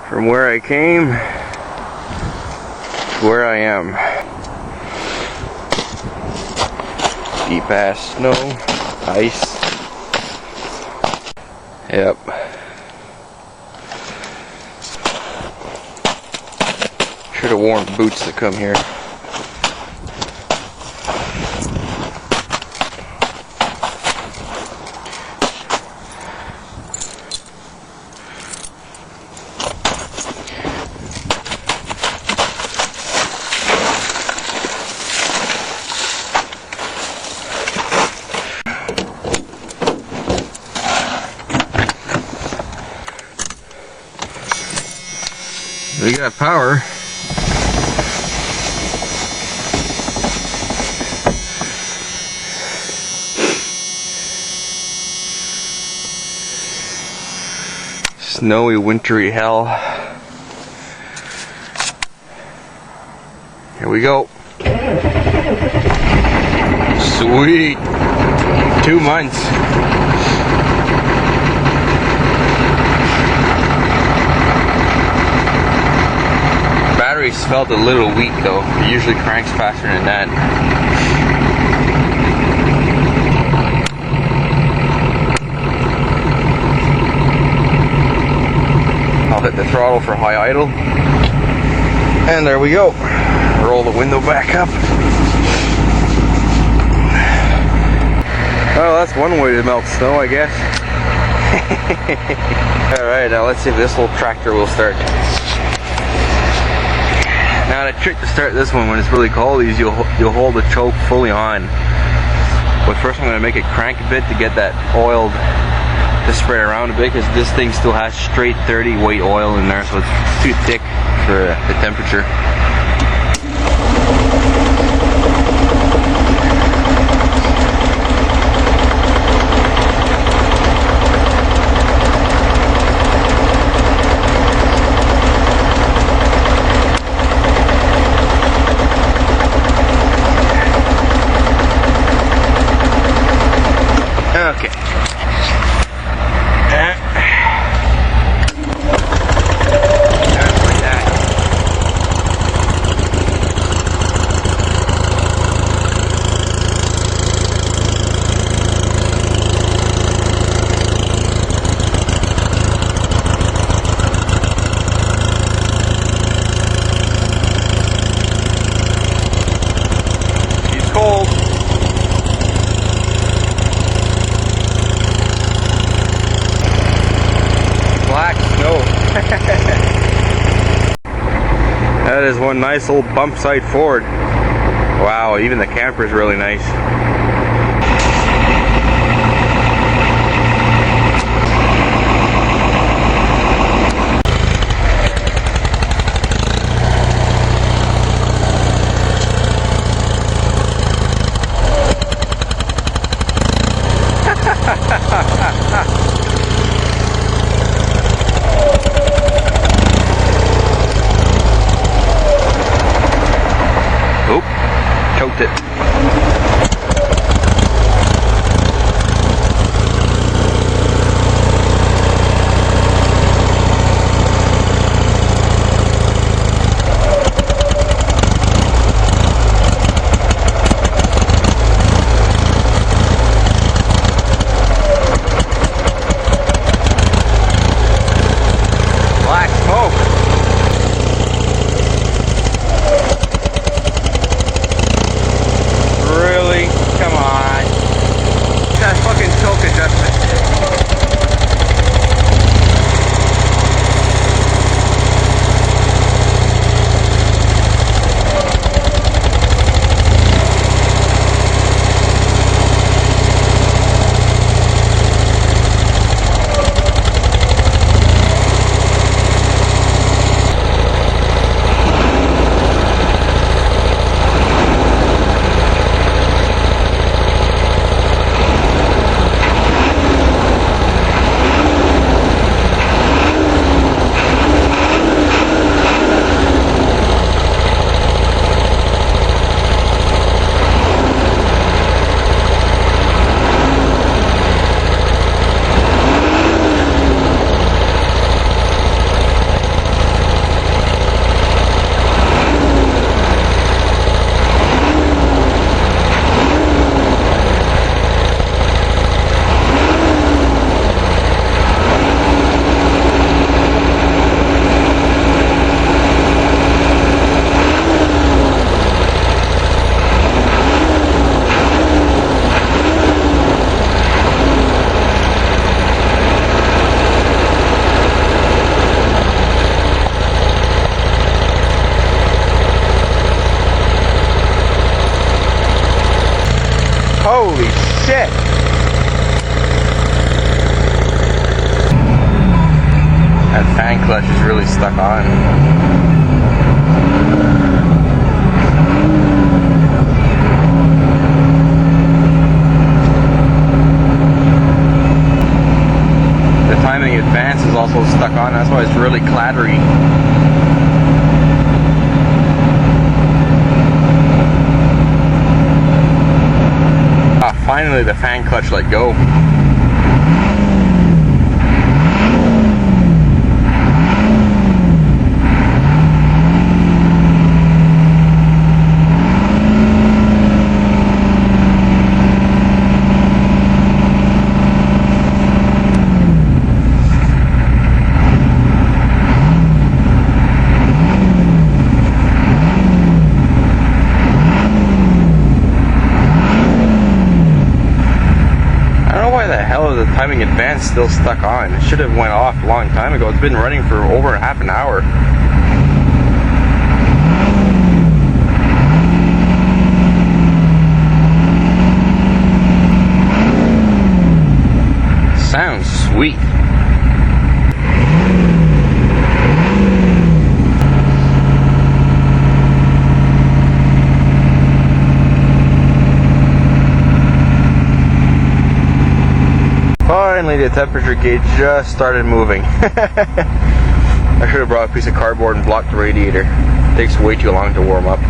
from where I came to where I am. Deep ass snow, ice. Yep. Should have worn boots to come here. We got power. Snowy, wintry hell. Here we go. Sweet. 2 months. Batteries felt a little weak though. It usually cranks faster than that. I'll hit the throttle for high idle. And there we go. Roll the window back up. Well, that's one way to melt snow, I guess. Alright, now let's see if this little tractor will start. Now the trick to start this one when it's really cold is you'll hold the choke fully on. But first I'm going to make it crank a bit to get that oiled to spread around a bit, because this thing still has straight 30 weight oil in there, so it's too thick for the temperature. Okay. She's cold. Black snow. That is one nice old bump side Ford. Wow, even the camper is really nice. Oop, choked it. shit! That fan clutch is really stuck on. The timing advance is also stuck on, that's why it's really clattery. Finally the fan clutch let go. The timing advance still stuck on. It should have went off a long time ago. It's been running for over half an hour. Sounds sweet. Finally, the temperature gauge just started moving. I should have brought a piece of cardboard and blocked the radiator. It takes way too long to warm up.